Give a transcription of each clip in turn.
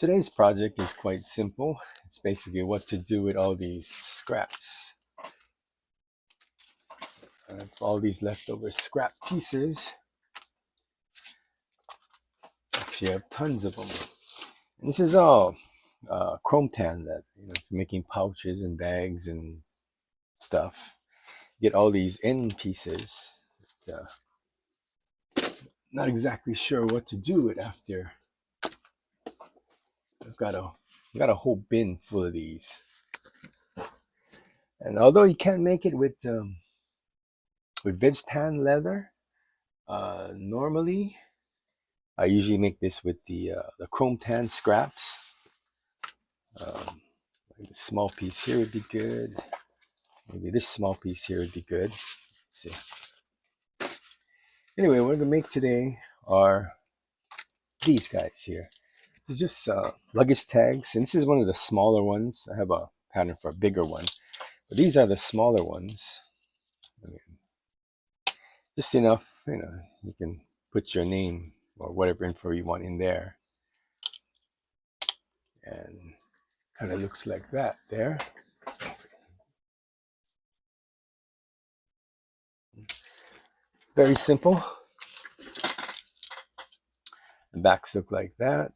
Today's project is quite simple. It's basically what to do with all these scraps. All these leftover scrap pieces. Actually, I have tons of them. And this is all chrome tan that for making pouches and bags and stuff. Get all these end pieces. Not exactly sure what to do with after. I've got a whole bin full of these. And although you can't make it with veg tan leather, normally I usually make this with the chrome tan scraps. Like the small piece here would be good. Maybe this small piece here would be good. Let's see. Anyway, what I'm gonna make today are these guys here. This is just luggage tags, and this is one of the smaller ones. I have a pattern for a bigger one, but these are the smaller ones. I mean, just enough, you can put your name or whatever info you want in there, and kind of looks like that there. Very simple. The backs look like that,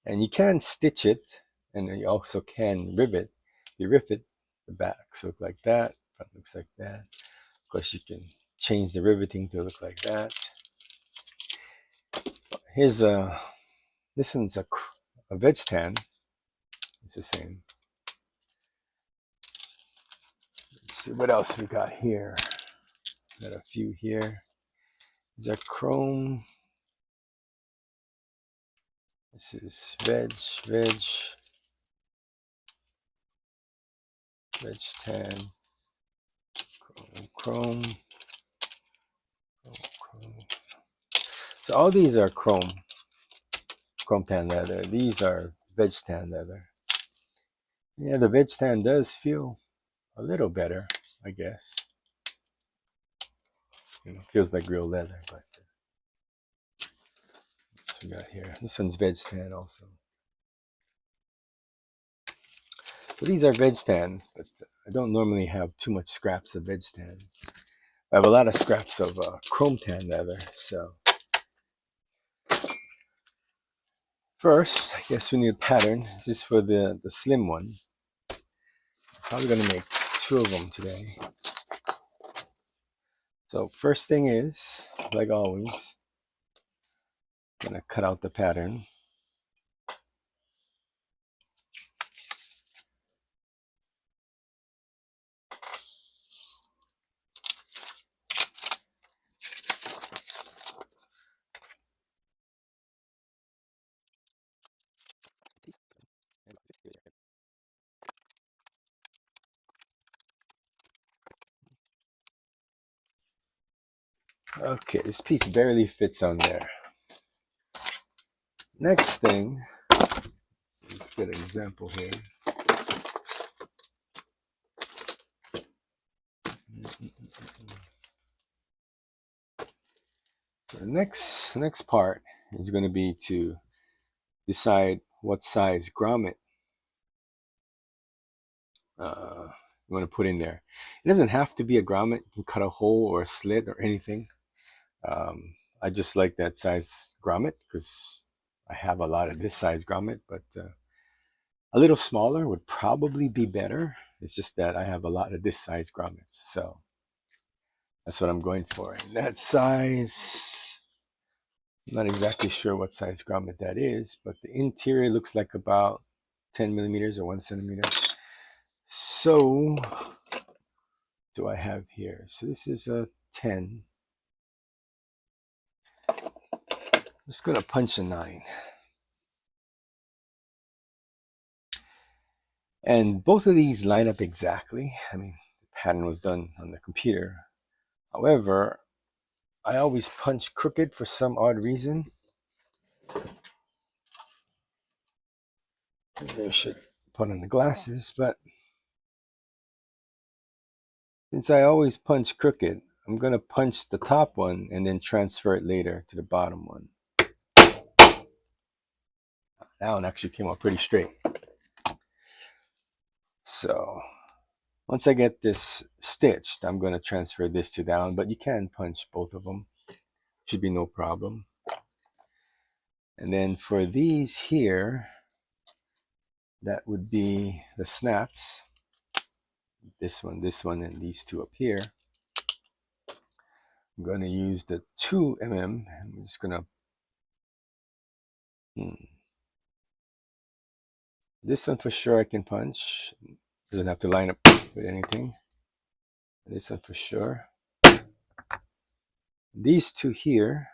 and you can stitch it, and you also can rivet. You rivet, the backs look like that, front looks like that. Of course, you can change the riveting to look like that. Here's this one's a veg tan. It's the same. Let's see what else we got here. Got a few here. These are chrome. This is veg tan, chrome. So all these are chrome tan leather. These are veg tan leather. Yeah, the veg tan does feel a little better, I guess. Feels like real leather, but what we got here. This one's veg tan also. So these are veg tans, but I don't normally have too much scraps of veg tan. I have a lot of scraps of chrome tan leather, so first, I guess we need a pattern. This is for the slim one. Probably going to make 2 of them today. So first thing is, like always, I'm going to cut out the pattern. Okay, this piece barely fits on there. Next thing, let's get an example here. So the next part is going to be to decide what size grommet you want to put in there. It doesn't have to be a grommet. You can cut a hole or a slit or anything. I just like that size grommet because I have a lot of this size grommet, but a little smaller would probably be better. It's just that I have a lot of this size grommets, so that's what I'm going for. And that size, I'm not exactly sure what size grommet that is, but the interior looks like about 10 millimeters or 1 centimeter. So, do I have here? So this is a 10. I'm just gonna punch a 9. And both of these line up exactly. I mean, the pattern was done on the computer. However, I always punch crooked for some odd reason. Maybe I should put on the glasses, but since I always punch crooked, I'm going to punch the top one and then transfer it later to the bottom one. That one actually came out pretty straight. So once I get this stitched, I'm going to transfer this to that one, but you can punch both of them. Should be no problem. And then for these here, that would be the snaps. This one, and these two up here. I'm going to use the 2mm. I'm just going to this one for sure I can punch. Doesn't have to line up with anything. This one for sure. These two here,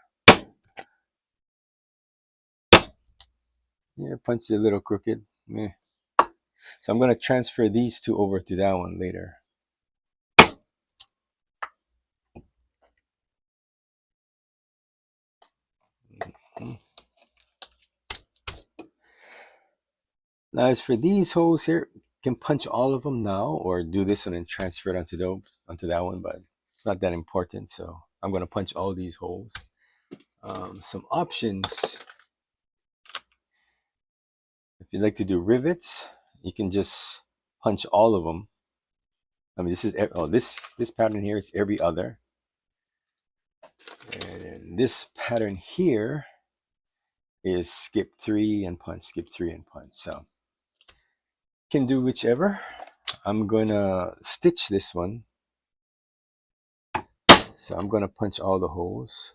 yeah, punch it a little crooked. Meh. So I'm going to transfer these two over to that one later. Now as for these holes here, you can punch all of them now or do this one and transfer it onto that one, but it's not that important. So I'm going to punch all these holes. Some options. If you'd like to do rivets, you can just punch all of them. I mean, this pattern here is every other, and this pattern here is skip 3 and punch, skip 3 and punch. So you can do whichever. I'm gonna stitch this one, so I'm gonna punch all the holes.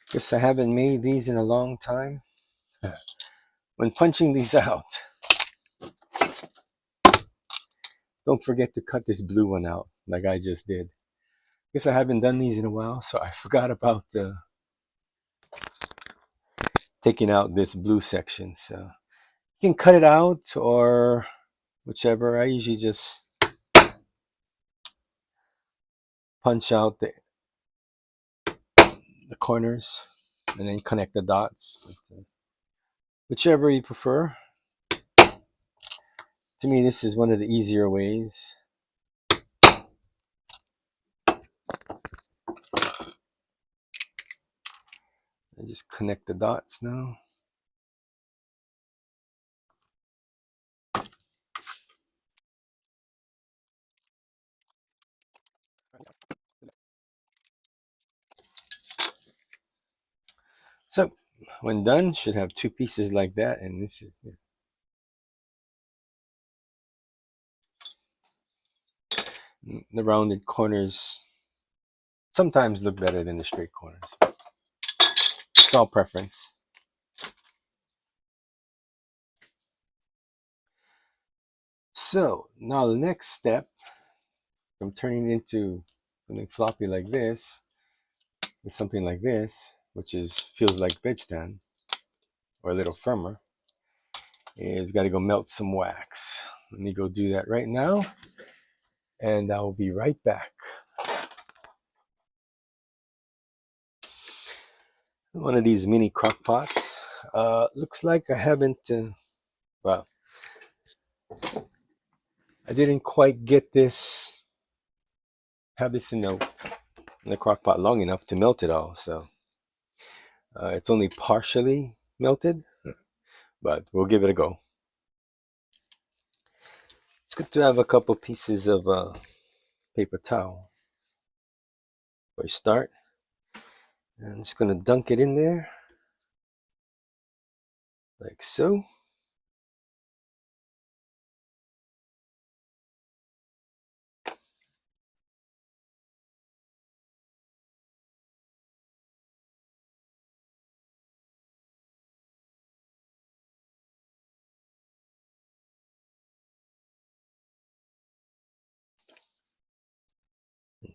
Guess I haven't made these in a long time. When punching these out, don't forget to cut this blue one out like I just did. Guess I haven't done these in a while, so I forgot about taking out this blue section. So you can cut it out or whichever. I usually just punch out the corners and then connect the dots. Whichever you prefer. To me, this is one of the easier ways. I just connect the dots now. So when done, should have two pieces like that, and this is the rounded corners sometimes look better than the straight corners. It's all preference. So now the next step, from turning it into something floppy like this, with something like this, which feels like bed stand or a little firmer, is got to go melt some wax. Let me go do that right now, and I'll be right back. One of these mini crock pots. Looks like I haven't, well, I didn't quite get this, have this in the crock pot long enough to melt it all. So it's only partially melted, but we'll give it a go. It's good to have a couple pieces of paper towel before you start. And I'm just going to dunk it in there like so.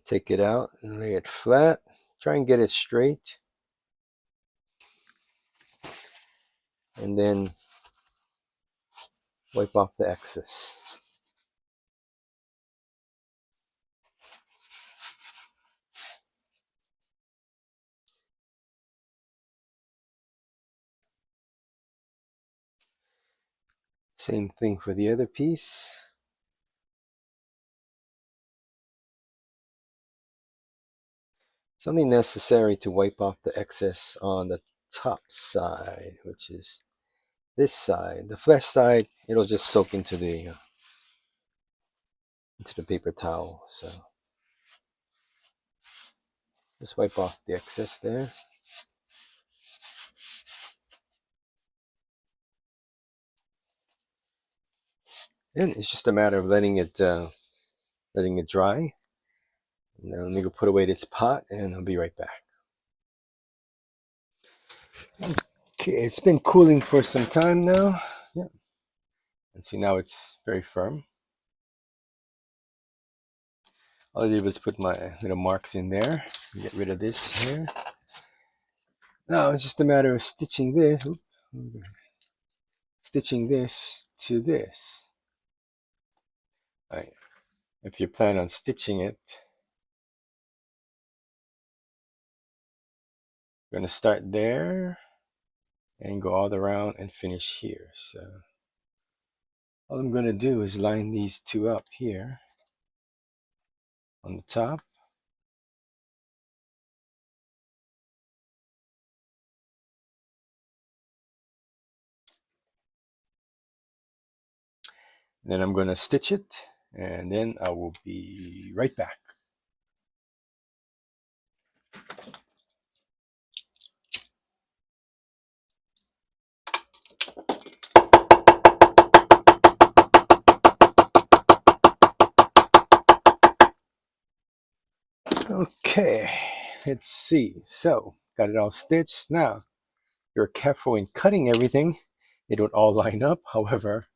Take it out and lay it flat. Try and get it straight, and then wipe off the excess. Same thing for the other piece. It's only necessary to wipe off the excess on the top side, which is this side. The flesh side, it'll just soak into the paper towel. So just wipe off the excess there. And it's just a matter of letting it dry. Now let me go put away this pot, and I'll be right back. Okay, it's been cooling for some time now. Yeah, and see, now it's very firm. All I did was put my little marks in there, get rid of this here. Now it's just a matter of stitching this to this. Right. If you plan on stitching it, you're going to start there and go all around and finish here. So all I'm going to do is line these two up here on the top. Then I'm going to stitch it, and then I will be right back. Okay, let's see. So, got it all stitched. Now, if you're careful in cutting everything, it would all line up. However,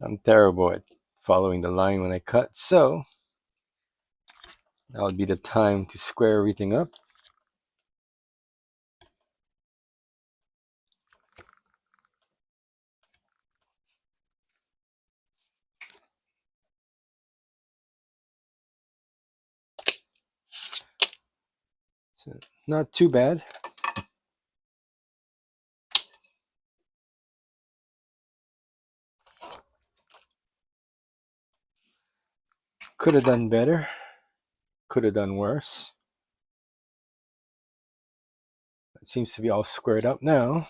I'm terrible at following the line when I cut, so that would be the time to square everything up. So, not too bad. Could have done better. Could have done worse. It seems to be all squared up now.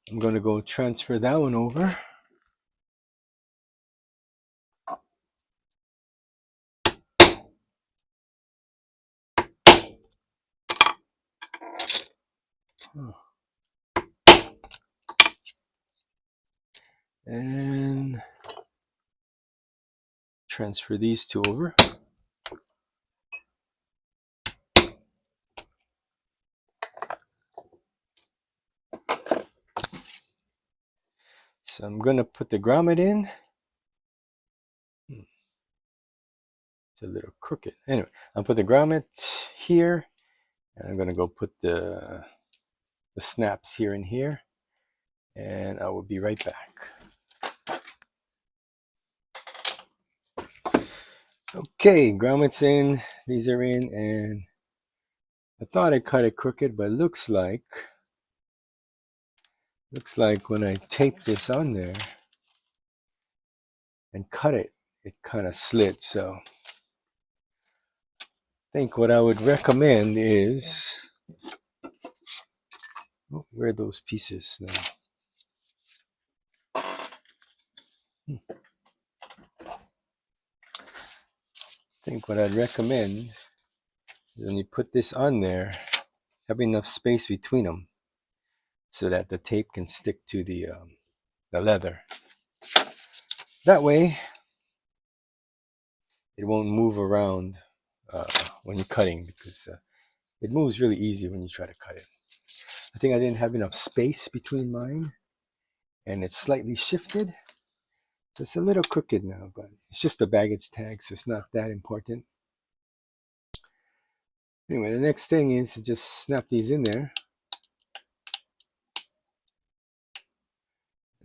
I'm going to go transfer that one over. And transfer these two over. So I'm going to put the grommet in. It's a little crooked. Anyway, I'll put the grommet here, and I'm going to go put the snaps here and here, and I will be right back. Okay, grommets in, these are in, and I thought I cut it crooked, but it looks like when I tape this on there and cut it, it kind of slid. So I think what I would recommend is, where are those pieces now? I think what I'd recommend is when you put this on there, have enough space between them so that the tape can stick to the leather. That way, it won't move around when you're cutting, because it moves really easy when you try to cut it. I think I didn't have enough space between mine, and it's slightly shifted. So it's a little crooked now, but it's just a baggage tag, so it's not that important. Anyway, the next thing is to just snap these in there,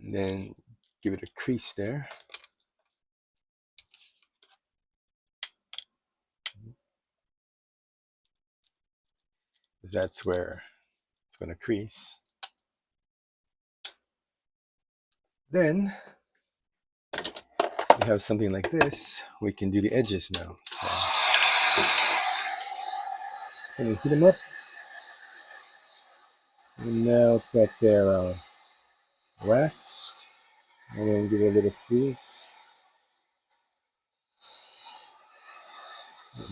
and then give it a crease there. Because that's where it's going to crease. Then we have something like this. We can do the edges now. So, just going to heat them up. And now got their wax. And then give it a little squeeze.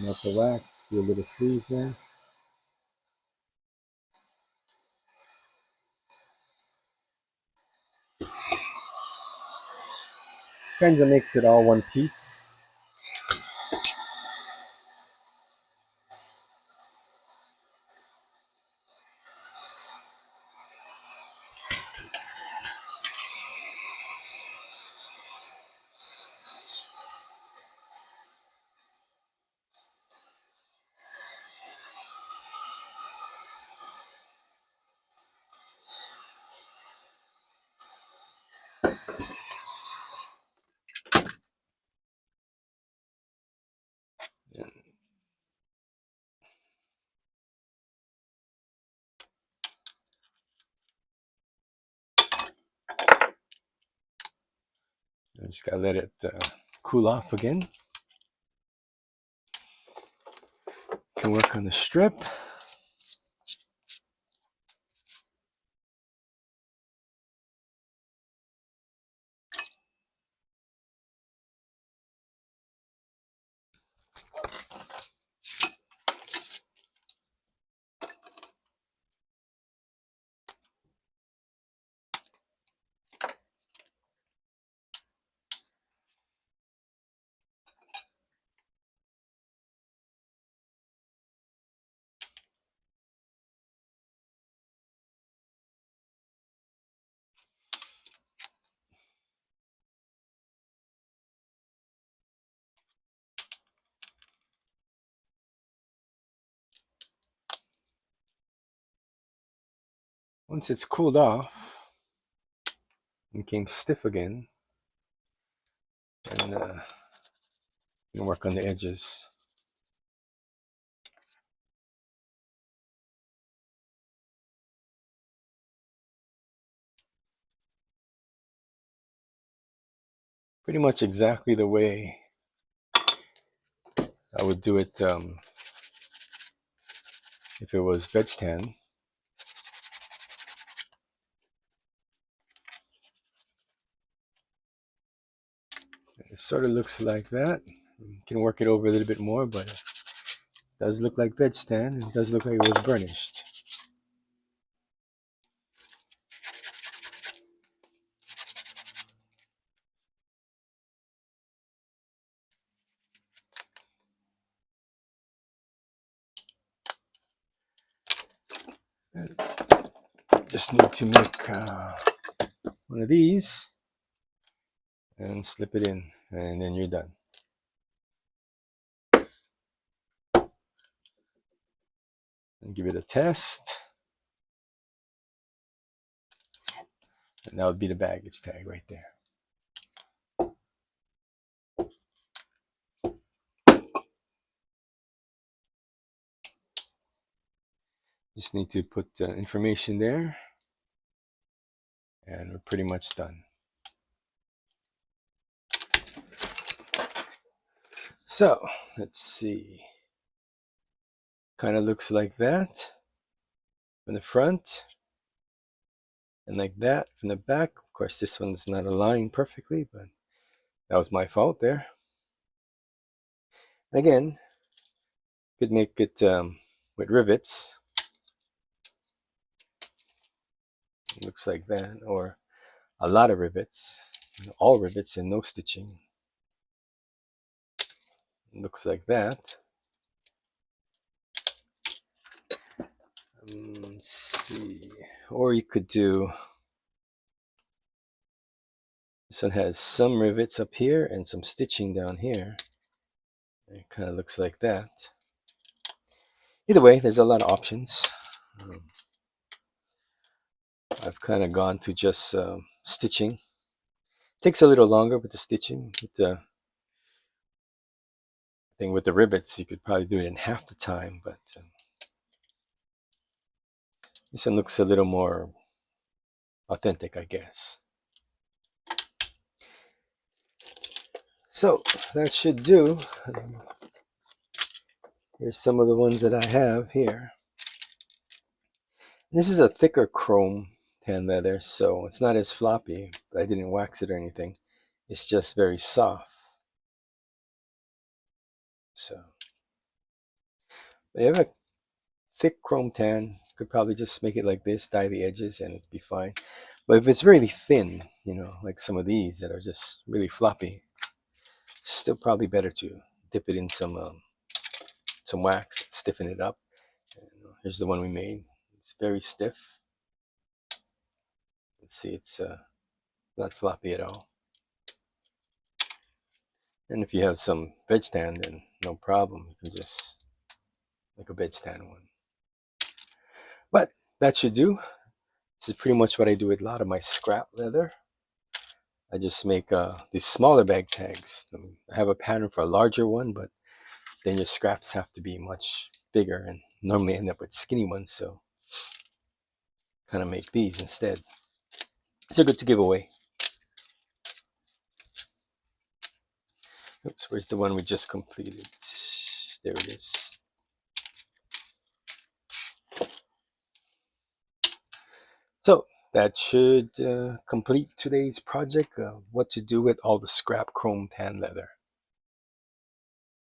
Melt the wax, give a little squeeze there. Kind of makes it all one piece. I just gotta let it cool off again. Can work on the strip. Once it's cooled off and became stiff again, and you can work on the edges. Pretty much exactly the way I would do it if it was veg tan. It sort of looks like that. You can work it over a little bit more, but it does look like veg tan. It does look like it was burnished. Just need to make one of these and slip it in, and then you're done. And give it a test. And that would be the baggage tag right there. Just need to put information there, and we're pretty much done. So let's see. Kind of looks like that from the front, and like that from the back. Of course, this one's not aligned perfectly, but that was my fault there. Again, could make it with rivets. It looks like that, or a lot of rivets, all rivets and no stitching. It looks like that. Let's see, or you could do, this one has some rivets up here and some stitching down here. It kind of looks like that. Either way, there's a lot of options. Um, I've kind of gone to just stitching. Takes a little longer with the stitching. With the thing with the rivets, you could probably do it in half the time, but this one looks a little more authentic, I guess. So that should do. Here's some of the ones that I have here. This is a thicker chrome tan leather, so it's not as floppy, but I didn't wax it or anything. It's just very soft. So, if you have a thick chrome tan, you could probably just make it like this, dye the edges, and it'd be fine. But if it's really thin, like some of these that are just really floppy, still probably better to dip it in some wax, stiffen it up. And here's the one we made. It's very stiff. Let's see, it's not floppy at all. And if you have some veg tan, then no problem. You can just make a veg tan one. But that should do. This is pretty much what I do with a lot of my scrap leather. I just make these smaller bag tags. I have a pattern for a larger one, but then your scraps have to be much bigger and normally end up with skinny ones, so kind of make these instead. These are good to give away. Oops, where's the one we just completed? There it is. So that should complete today's project, what to do with all the scrap chrome tan leather.